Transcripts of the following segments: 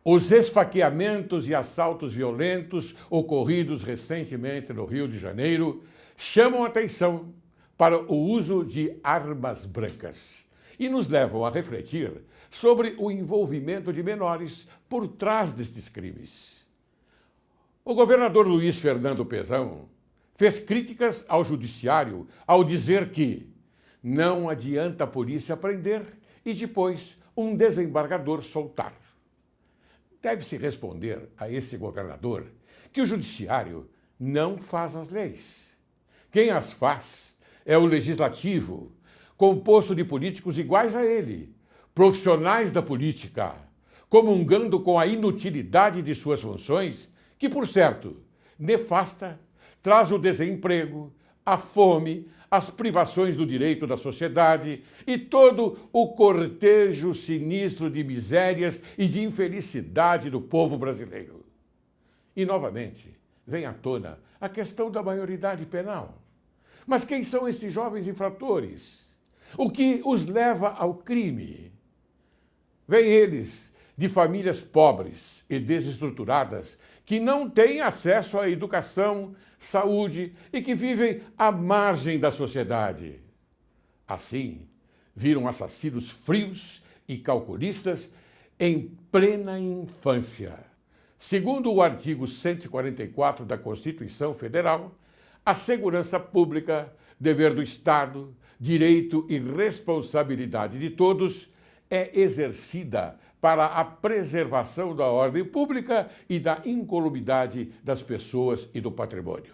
Os esfaqueamentos e assaltos violentos ocorridos recentemente no Rio de Janeiro chamam atenção para o uso de armas brancas e nos levam a refletir sobre o envolvimento de menores por trás destes crimes. O governador Luiz Fernando Pezão fez críticas ao judiciário ao dizer que não adianta a polícia prender e depois um desembargador soltar. Deve-se responder a esse governador que o judiciário não faz as leis. Quem as faz é o legislativo, composto de políticos iguais a ele, profissionais da política, comungando com a inutilidade de suas funções, que, por certo, nefasta, traz o desemprego, a fome, as privações do direito da sociedade e todo o cortejo sinistro de misérias e de infelicidade do povo brasileiro. E, novamente, vem à tona a questão da maioridade penal. Mas quem são esses jovens infratores? O que os leva ao crime? Vêm eles de famílias pobres e desestruturadas que não têm acesso à educação, saúde e que vivem à margem da sociedade. Assim, viram assassinos frios e calculistas em plena infância. Segundo o artigo 144 da Constituição Federal, a segurança pública, dever do Estado, direito e responsabilidade de todos, é exercida para a preservação da ordem pública e da incolumidade das pessoas e do patrimônio.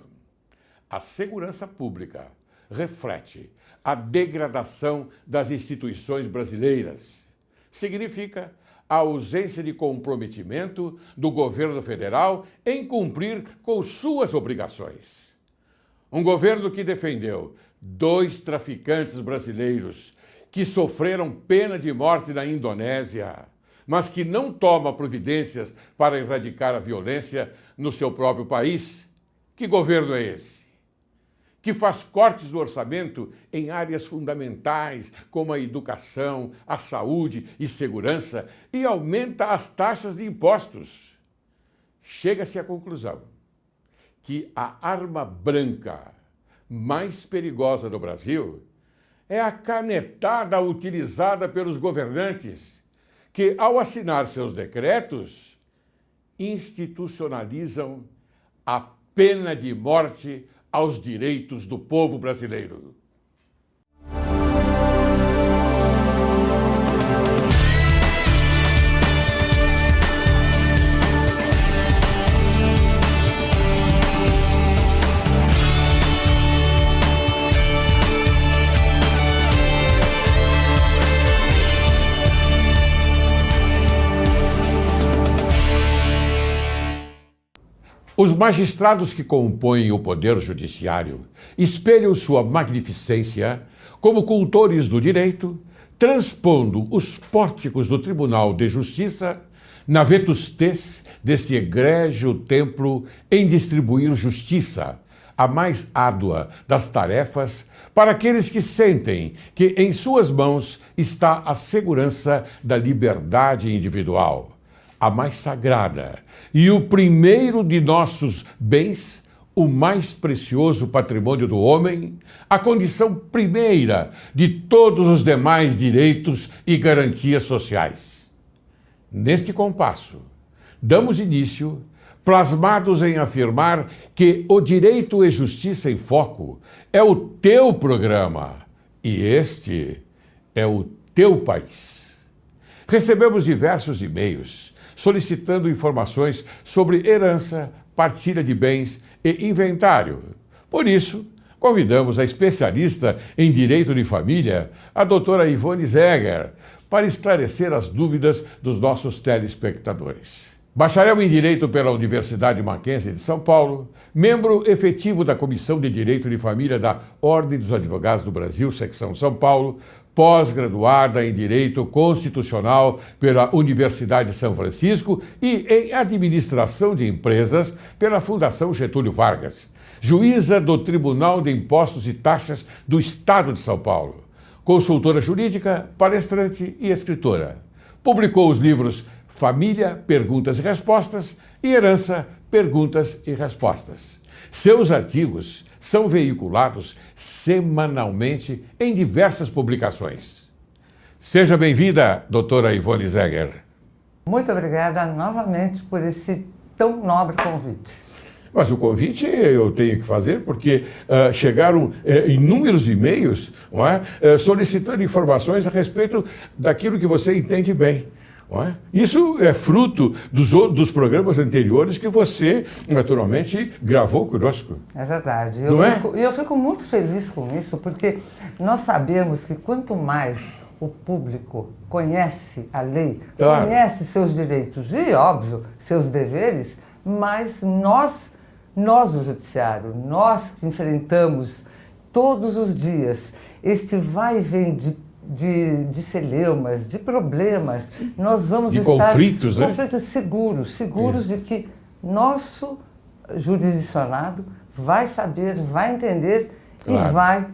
A segurança pública reflete a degradação das instituições brasileiras. Significa a ausência de comprometimento do governo federal em cumprir com suas obrigações. Um governo que defendeu 2 traficantes brasileiros que sofreram pena de morte na Indonésia, mas que não toma providências para erradicar a violência no seu próprio país. Que governo é esse? Que faz cortes no orçamento em áreas fundamentais, como a educação, a saúde e segurança, e aumenta as taxas de impostos. Chega-se à conclusão que a arma branca mais perigosa do Brasil é a canetada utilizada pelos governantes, que, ao assinar seus decretos, institucionalizam a pena de morte aos direitos do povo brasileiro. Os magistrados que compõem o Poder Judiciário espelham sua magnificência como cultores do direito, transpondo os pórticos do Tribunal de Justiça na vetustez desse egrégio templo em distribuir justiça, a mais árdua das tarefas, para aqueles que sentem que em suas mãos está a segurança da liberdade individual, a mais sagrada, e o primeiro de nossos bens, o mais precioso patrimônio do homem, a condição primeira de todos os demais direitos e garantias sociais. Neste compasso, damos início, plasmados em afirmar que o Direito e Justiça em Foco é o teu programa e este é o teu país. Recebemos diversos e-mails solicitando informações sobre herança, partilha de bens e inventário. Por isso, convidamos a especialista em direito de família, a doutora Ivone Zeger, para esclarecer as dúvidas dos nossos telespectadores. Bacharel em Direito pela Universidade Mackenzie de São Paulo, membro efetivo da Comissão de Direito de Família da Ordem dos Advogados do Brasil, Secção São Paulo, pós-graduada em Direito Constitucional pela Universidade de São Francisco e em Administração de Empresas pela Fundação Getúlio Vargas, juíza do Tribunal de Impostos e Taxas do Estado de São Paulo, consultora jurídica, palestrante e escritora. Publicou os livros família, perguntas e respostas e herança, perguntas e respostas. Seus artigos são veiculados semanalmente em diversas publicações. Seja bem-vinda, doutora Ivone Zegger. Muito obrigada novamente por esse tão nobre convite. Mas o convite eu tenho que fazer porque chegaram inúmeros e-mails, não é? Solicitando informações a respeito daquilo que você entende bem. Não é? Isso é fruto dos programas anteriores que você, naturalmente, gravou conosco. É verdade. Não eu fico muito feliz com isso, porque nós sabemos que quanto mais o público conhece a lei, claro, conhece seus direitos e, óbvio, seus deveres, mais nós do judiciário, nós que enfrentamos todos os dias este vai e vem de celeumas, de problemas, sim, nós vamos estar conflitos, né? Conflitos seguros de que nosso jurisdicionado vai saber, vai entender, claro, e vai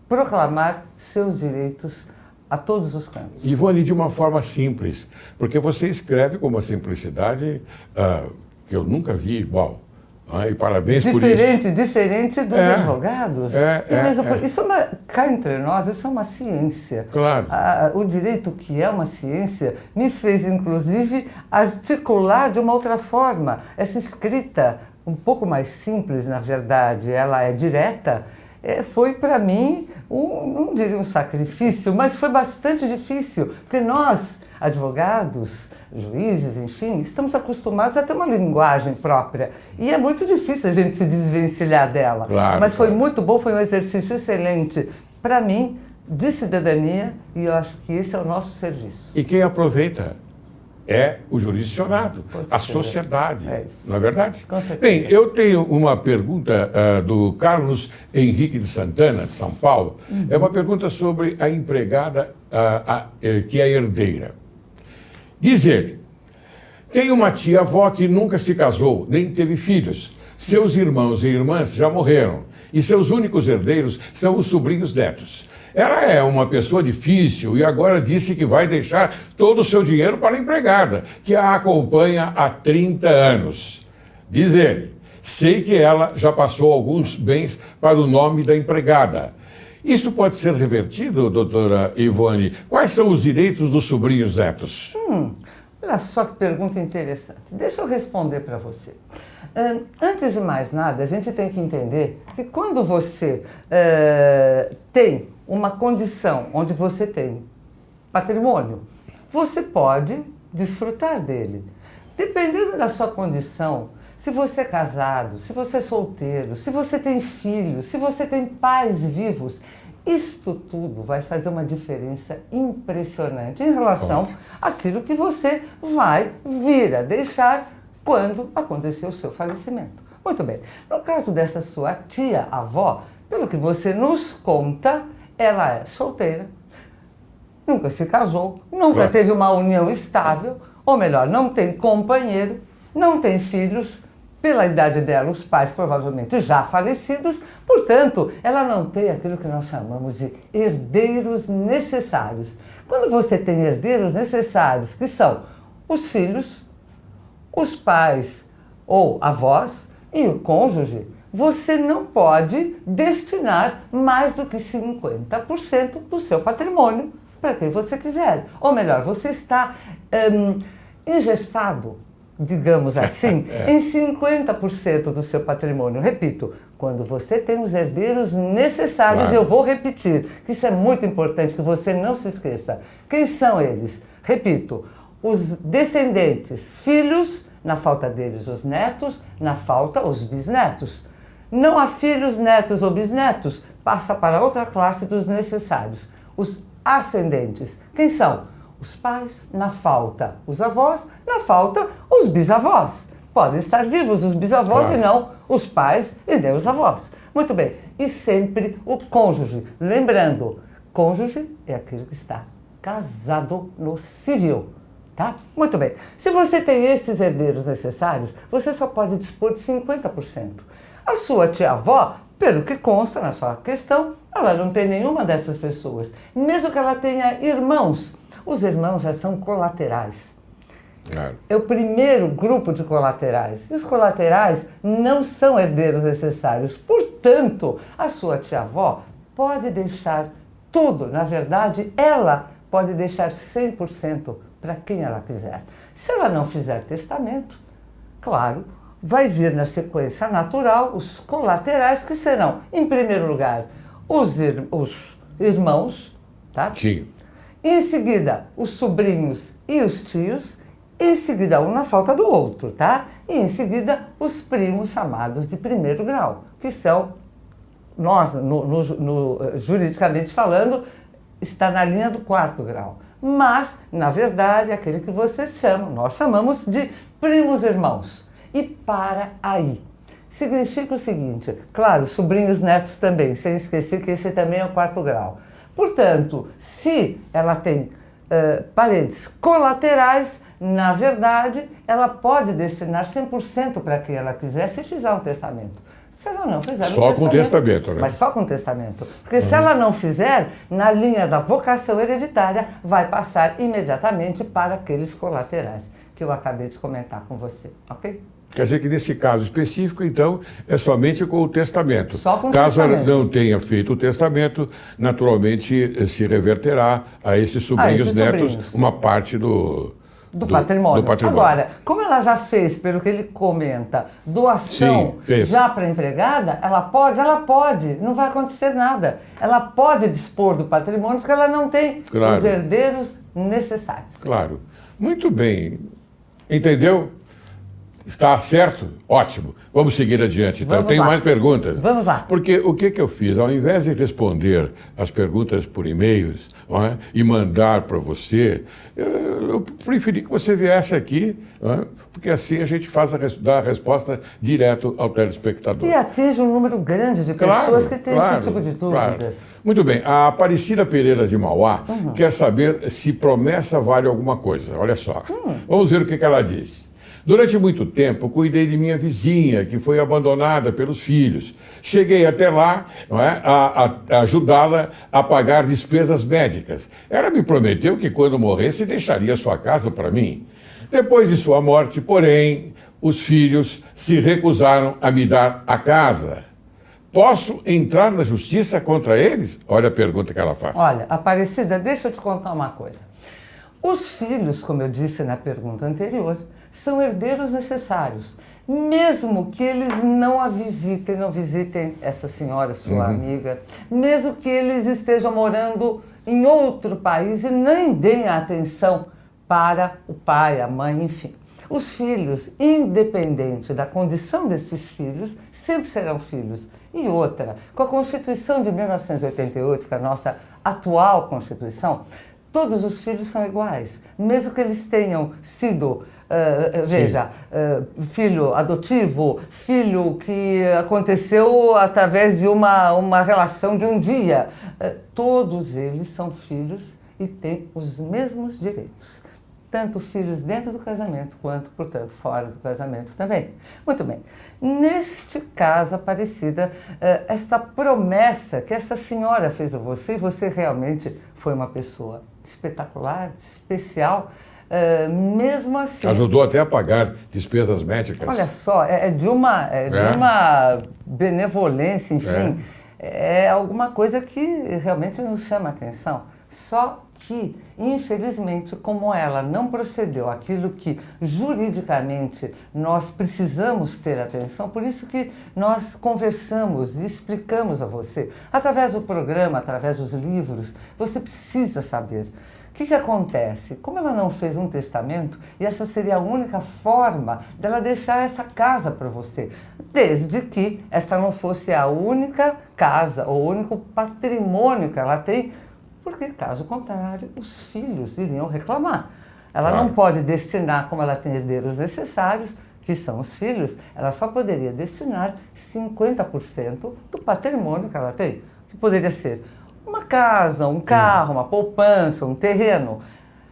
proclamar seus direitos a todos os cantos. Ivone, de uma forma simples, porque você escreve com uma simplicidade que eu nunca vi igual. E parabéns por isso. Diferente dos advogados. Isso cá entre nós, isso é uma ciência. Claro. O direito, que é uma ciência, me fez, inclusive, articular de uma outra forma. Essa escrita, um pouco mais simples, na verdade, ela é direta, foi para mim, não diria um sacrifício, mas foi bastante difícil, porque nós, advogados, juízes, enfim, estamos acostumados a ter uma linguagem própria e é muito difícil a gente se desvencilhar dela. Claro, mas foi muito bom, foi um exercício excelente para mim, de cidadania, e eu acho que esse é o nosso serviço. E quem aproveita é o jurisdicionado, a sociedade, não é verdade? Com certeza. Bem, eu tenho uma pergunta do Carlos Henrique de Santana, de São Paulo. É uma pergunta sobre a empregada que é herdeira. Diz ele: tem uma tia-avó que nunca se casou, nem teve filhos. Seus irmãos e irmãs já morreram e seus únicos herdeiros são os sobrinhos netos. Ela é uma pessoa difícil e agora disse que vai deixar todo o seu dinheiro para a empregada, que a acompanha há 30 anos. Diz ele: sei que ela já passou alguns bens para o nome da empregada. Isso pode ser revertido, doutora Ivone? Quais são os direitos dos sobrinhos netos? Olha só que pergunta interessante. Deixa eu responder para você. Antes de mais nada, a gente tem que entender que quando você tem uma condição onde você tem patrimônio, você pode desfrutar dele. Dependendo da sua condição, se você é casado, se você é solteiro, se você tem filhos, se você tem pais vivos, isto tudo vai fazer uma diferença impressionante em relação àquilo que você vai vir a deixar quando acontecer o seu falecimento. Muito bem, no caso dessa sua tia-avó, pelo que você nos conta, ela é solteira, nunca se casou, nunca teve uma união estável, ou melhor, não tem companheiro, não tem filhos. Pela idade dela, os pais provavelmente já falecidos, portanto, ela não tem aquilo que nós chamamos de herdeiros necessários. Quando você tem herdeiros necessários, que são os filhos, os pais ou avós e o cônjuge, você não pode destinar mais do que 50% do seu patrimônio para quem você quiser. Ou melhor, você está engessado, digamos assim, em 50% do seu patrimônio. Repito, quando você tem os herdeiros necessários, eu vou repetir, que isso é muito importante, que você não se esqueça. Quem são eles? Repito, os descendentes, filhos, na falta deles os netos, na falta os bisnetos. Não há filhos, netos ou bisnetos, passa para outra classe dos necessários. Os ascendentes, quem são? Os pais, na falta os avós, na falta os bisavós. Podem estar vivos os bisavós e não os pais e nem os avós. Muito bem, e sempre o cônjuge. Lembrando, cônjuge é aquele que está casado no civil, tá? Muito bem, se você tem esses herdeiros necessários, você só pode dispor de 50%. A sua tia-avó, pelo que consta na sua questão, ela não tem nenhuma dessas pessoas. Mesmo que ela tenha irmãos, os irmãos já são colaterais. Claro. É o primeiro grupo de colaterais. E os colaterais não são herdeiros necessários. Portanto, a sua tia-avó pode deixar tudo. Na verdade, ela pode deixar 100% para quem ela quiser. Se ela não fizer testamento, claro, vai vir na sequência natural os colaterais, que serão, em primeiro lugar, os irmãos, tá? Sim. Em seguida, os sobrinhos e os tios. Em seguida, um na falta do outro, tá? E em seguida, os primos chamados de primeiro grau, que são, nós, juridicamente falando, está na linha do quarto grau. Mas, na verdade, aquele que vocês chamam, nós chamamos de primos irmãos. E para aí. Significa o seguinte, claro, sobrinhos netos também, sem esquecer que esse também é o quarto grau. Portanto, se ela tem parentes colaterais, na verdade, ela pode destinar 100% para quem ela quiser se fizer um testamento. Se ela não fizer só com testamento, né? Mas só com testamento. Porque se ela não fizer, na linha da vocação hereditária, vai passar imediatamente para aqueles colaterais que eu acabei de comentar com você, ok? Quer dizer que nesse caso específico, então, é somente com o testamento. Só com o Caso testamento. ela não tenha feito o testamento, naturalmente se reverterá a esses sobrinhos netos uma parte do patrimônio. patrimônio. Agora, como ela já fez, pelo que ele comenta, doação já para a empregada, ela pode, não vai acontecer nada. Ela pode dispor do patrimônio porque ela não tem os herdeiros necessários. Claro. Muito bem. Entendeu? Está certo? Ótimo. Vamos seguir adiante. Então, eu tenho mais perguntas. Vamos lá. Porque o que eu fiz? Ao invés de responder as perguntas por e-mails, não é, e mandar para você, eu preferi que você viesse aqui, não é, porque assim a gente dá a resposta direto ao telespectador. E atinge um número grande de pessoas que têm esse tipo de dúvidas. Claro. Muito bem. A Aparecida Pereira de Mauá quer saber se promessa vale alguma coisa. Olha só. Vamos ver o que ela diz. Durante muito tempo, cuidei de minha vizinha, que foi abandonada pelos filhos. Cheguei até lá, não é, a ajudá-la a pagar despesas médicas. Ela me prometeu que quando morresse deixaria sua casa para mim. Depois de sua morte, porém, os filhos se recusaram a me dar a casa. Posso entrar na justiça contra eles? Olha a pergunta que ela faz. Olha, Aparecida, deixa eu te contar uma coisa. Os filhos, como eu disse na pergunta anterior, são herdeiros necessários, mesmo que eles não visitem essa senhora, sua amiga, mesmo que eles estejam morando em outro país e nem deem atenção para o pai, a mãe, enfim. Os filhos, independente da condição desses filhos, sempre serão filhos. E outra, com a Constituição de 1988, que é a nossa atual Constituição, todos os filhos são iguais, mesmo que eles tenham sido, filho adotivo, filho que aconteceu através de uma relação de um dia. Todos eles são filhos e têm os mesmos direitos. Tanto filhos dentro do casamento, quanto, portanto, fora do casamento também. Muito bem. Neste caso, Aparecida, esta promessa que essa senhora fez a você, e você realmente foi uma pessoa espetacular, especial, mesmo assim... Ajudou até a pagar despesas médicas. Olha só, de uma benevolência, enfim, é alguma coisa que realmente nos chama a atenção. Só que, infelizmente, como ela não procedeu aquilo que juridicamente nós precisamos ter atenção, por isso que nós conversamos e explicamos a você, através do programa, através dos livros, você precisa saber. O que acontece? Como ela não fez um testamento, e essa seria a única forma dela deixar essa casa para você, desde que esta não fosse a única casa, ou o único patrimônio que ela tem, porque, caso contrário, os filhos iriam reclamar. Ela não pode destinar, como ela tem herdeiros necessários, que são os filhos, ela só poderia destinar 50% do patrimônio que ela tem, que poderia ser uma casa, um carro, uma poupança, um terreno.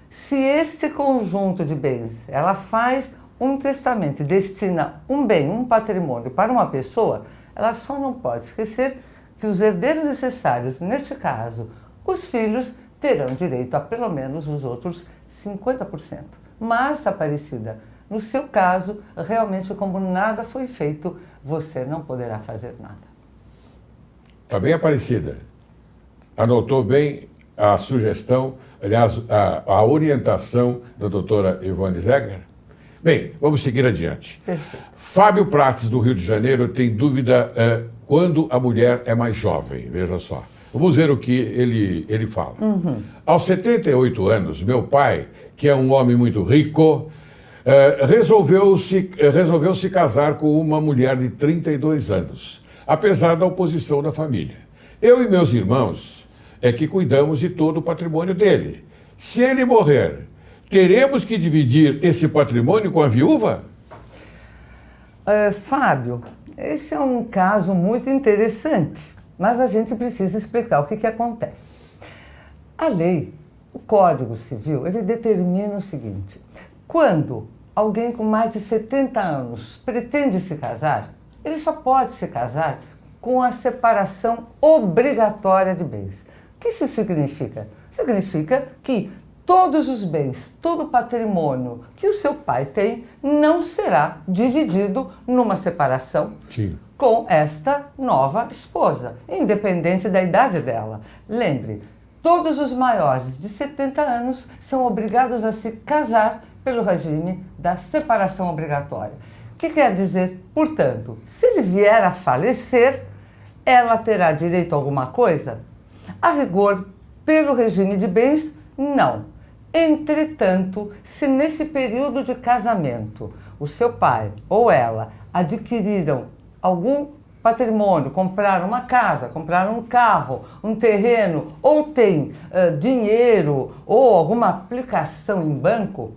Se este conjunto de bens, ela faz um testamento e destina um bem, um patrimônio para uma pessoa, ela só não pode esquecer que os herdeiros necessários, neste caso, os filhos, terão direito a pelo menos os outros 50%. Mas, Aparecida, no seu caso, realmente como nada foi feito, você não poderá fazer nada. Está bem, Aparecida? Anotou bem a sugestão, aliás, a orientação da doutora Ivone Zegger? Bem, vamos seguir adiante. Perfeito. Fábio Prates, do Rio de Janeiro, tem dúvida quando a mulher é mais jovem. Veja só. Vamos ver o que ele fala. Aos 78 anos, meu pai, que é um homem muito rico, resolveu se casar com uma mulher de 32 anos, apesar da oposição da família. Eu e meus irmãos é que cuidamos de todo o patrimônio dele. Se ele morrer, teremos que dividir esse patrimônio com a viúva? Fábio, esse é um caso muito interessante, mas a gente precisa explicar o que acontece. A lei, o Código Civil, ele determina o seguinte: quando alguém com mais de 70 anos pretende se casar, ele só pode se casar com a separação obrigatória de bens. O que isso significa? Significa que todos os bens, todo o patrimônio que o seu pai tem não será dividido numa separação Sim. com esta nova esposa, independente da idade dela. Lembre, todos os maiores de 70 anos são obrigados a se casar pelo regime da separação obrigatória. O que quer dizer, portanto, se ele vier a falecer, ela terá direito a alguma coisa? A rigor, pelo regime de bens, não. Entretanto, se nesse período de casamento o seu pai ou ela adquiriram algum patrimônio, compraram uma casa, compraram um carro, um terreno, ou tem dinheiro ou alguma aplicação em banco,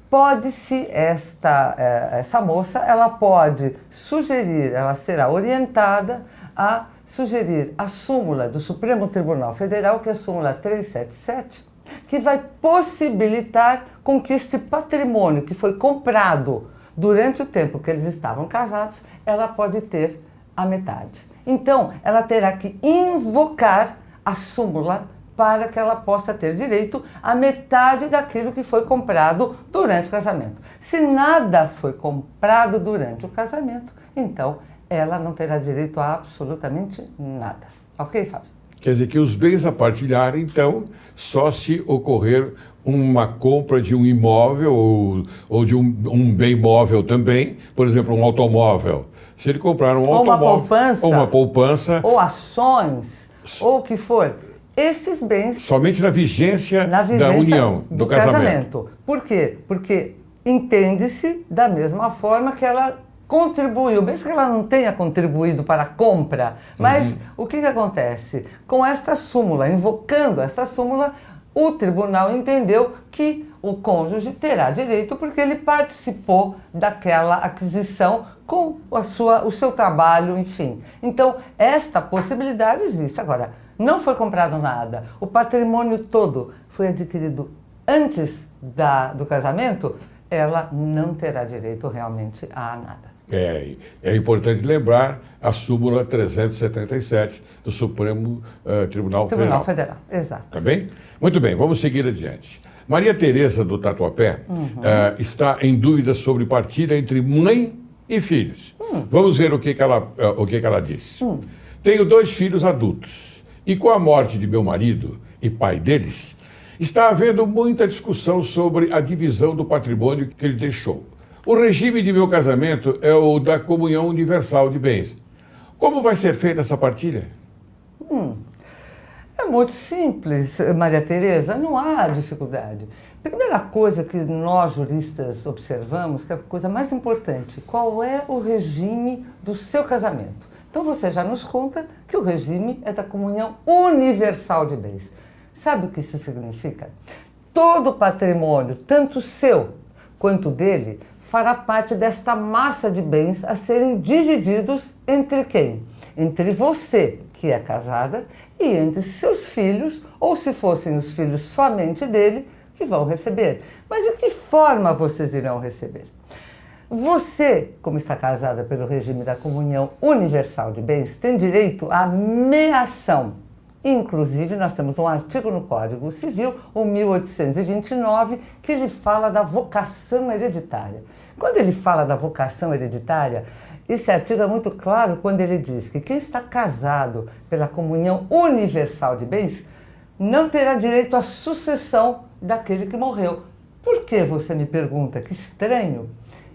pode-se essa moça, ela pode sugerir, ela será orientada a sugerir a súmula do Supremo Tribunal Federal, que é a súmula 377, que vai possibilitar com que este patrimônio que foi comprado durante o tempo que eles estavam casados, ela pode ter a metade. Então, ela terá que invocar a súmula para que ela possa ter direito à metade daquilo que foi comprado durante o casamento. Se nada foi comprado durante o casamento, então ela não terá direito a absolutamente nada. Ok, Fábio? Quer dizer que os bens a partilhar, então, só se ocorrer uma compra de um imóvel ou de um bem móvel também, por exemplo, um automóvel. Se ele comprar um automóvel, ou uma poupança, ou ações, ou o que for, esses bens... Somente na vigência da união, do casamento. Por quê? Porque entende-se da mesma forma que ela contribuiu, mesmo que ela não tenha contribuído para a compra, mas o que acontece? Com esta súmula, invocando esta súmula, o tribunal entendeu que o cônjuge terá direito porque ele participou daquela aquisição com o seu trabalho, enfim. Então, esta possibilidade existe. Agora, não foi comprado nada, o patrimônio todo foi adquirido antes do casamento, ela não terá direito realmente a nada. É importante lembrar a súmula 377 do Supremo Tribunal Federal. Exato. Tá bem? Muito bem, vamos seguir adiante. Maria Tereza do Tatuapé está em dúvida sobre partilha entre mãe e filhos. Vamos ver o que ela disse. Tenho 2 filhos adultos e com a morte de meu marido e pai deles, está havendo muita discussão sobre a divisão do patrimônio que ele deixou. O regime de meu casamento é o da comunhão universal de bens. Como vai ser feita essa partilha? É muito simples, Maria Tereza, não há dificuldade. Primeira coisa que nós juristas observamos, que é a coisa mais importante, qual é o regime do seu casamento? Então você já nos conta que o regime é da comunhão universal de bens. Sabe o que isso significa? Todo o patrimônio, tanto seu quanto dele, fará parte desta massa de bens a serem divididos entre quem? Entre você, que é casada, e entre seus filhos, ou se fossem os filhos somente dele, que vão receber. Mas de que forma vocês irão receber? Você, como está casada pelo regime da comunhão universal de bens, tem direito à meação. Inclusive, nós temos um artigo no Código Civil, o 1829, que ele fala da vocação hereditária. Quando ele fala da vocação hereditária, esse artigo é muito claro quando ele diz que quem está casado pela comunhão universal de bens não terá direito à sucessão daquele que morreu. Por que você me pergunta? Que estranho?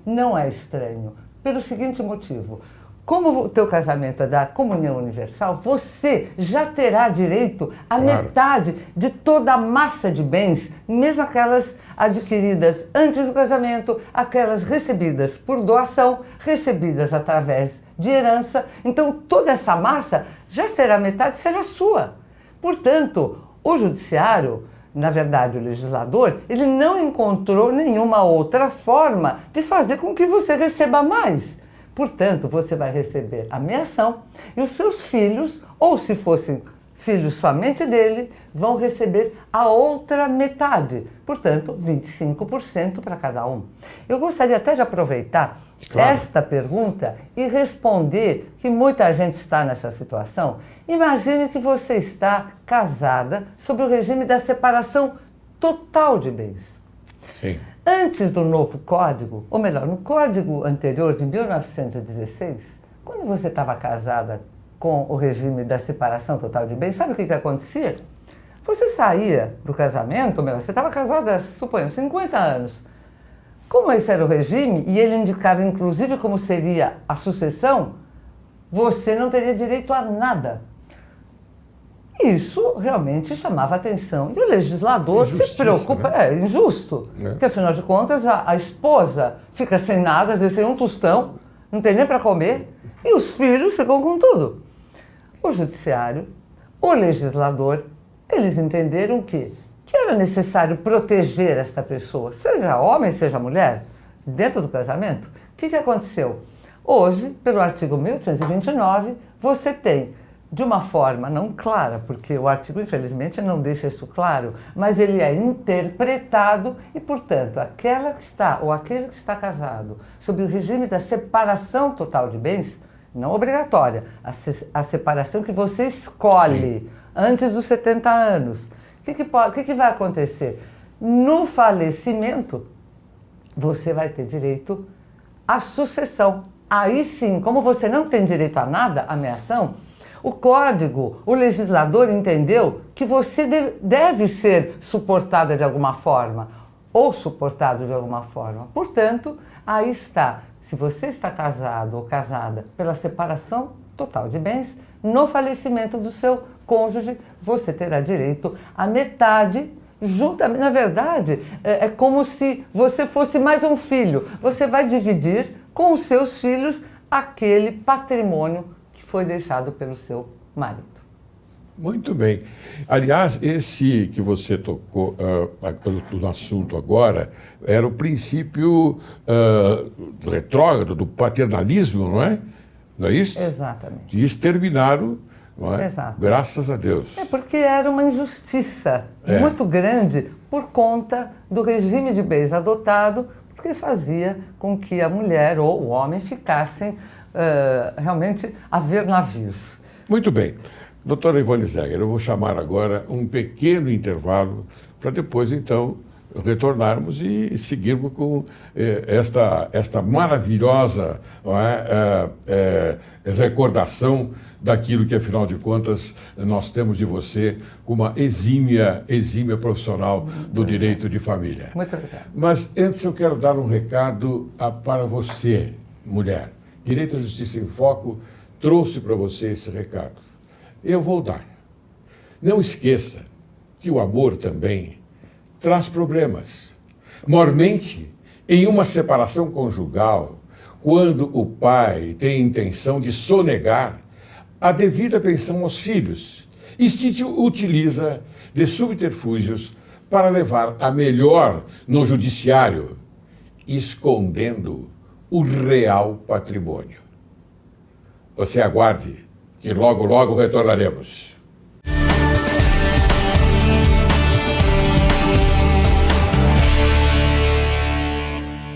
Não é estranho, pelo seguinte motivo. Como o teu casamento é da comunhão universal, você já terá direito à metade de toda a massa de bens, mesmo aquelas adquiridas antes do casamento, aquelas recebidas por doação, recebidas através de herança. Então, toda essa massa já será metade, será sua. Portanto, o judiciário, na verdade o legislador, ele não encontrou nenhuma outra forma de fazer com que você receba mais. Portanto, você vai receber a meação e os seus filhos, ou se fossem filhos somente dele, vão receber a outra metade. Portanto, 25% para cada um. Eu gostaria até de aproveitar esta pergunta e responder que muita gente está nessa situação. Imagine que você está casada sob o regime da separação total de bens. Sim. Antes do novo código, ou melhor, no código anterior de 1916, quando você estava casada com o regime da separação total de bens, sabe o que acontecia? Você saía do casamento, ou melhor, você estava casada, suponhamos, 50 anos. Como esse era o regime, e ele indicava inclusive como seria a sucessão, você não teria direito a nada. Isso realmente chamava atenção. E o legislador se preocupa, né? É injusto, porque afinal de contas a esposa fica sem nada, às vezes sem um tostão, não tem nem para comer, e os filhos ficam com tudo. O judiciário, o legislador, eles entenderam que era necessário proteger esta pessoa, seja homem, seja mulher, dentro do casamento. O que aconteceu? Hoje, pelo artigo 1829, você tem, de uma forma não clara, porque o artigo, infelizmente, não deixa isso claro, mas ele é interpretado e, portanto, aquela que está ou aquele que está casado sob o regime da separação total de bens, não obrigatória, a separação que você escolhe antes dos 70 anos. O que vai acontecer? No falecimento, você vai ter direito à sucessão. Aí sim, como você não tem direito a nada, a meação, o código, o legislador entendeu que você deve ser suportada de alguma forma, ou suportado de alguma forma. Portanto, aí está. Se você está casado ou casada pela separação total de bens, no falecimento do seu cônjuge, você terá direito à metade, juntamente. Na verdade, é como se você fosse mais um filho. Você vai dividir com os seus filhos aquele patrimônio que foi deixado pelo seu marido. Muito bem. Aliás, esse que você tocou no assunto agora era o princípio retrógrado do paternalismo, não é? Não é isso? Exatamente. Que exterminaram, não é? Exato. Graças a Deus. É porque era uma injustiça muito grande por conta do regime de bens adotado, porque fazia com que a mulher ou o homem ficassem realmente a ver navios. Muito bem. Doutora Ivone Zeger, eu vou chamar agora um pequeno intervalo para depois, então, retornarmos e seguirmos com esta maravilhosa recordação daquilo que, afinal de contas, nós temos de você como uma exímia profissional do direito de família. Muito obrigada. Mas antes eu quero dar um recado para você, mulher. Direito à Justiça em Foco trouxe para você esse recado. Eu vou dar. Não esqueça que o amor também traz problemas. Mormente, em uma separação conjugal, quando o pai tem intenção de sonegar a devida pensão aos filhos e se utiliza de subterfúgios para levar a melhor no judiciário, escondendo o real patrimônio. Você aguarde, que logo, logo retornaremos.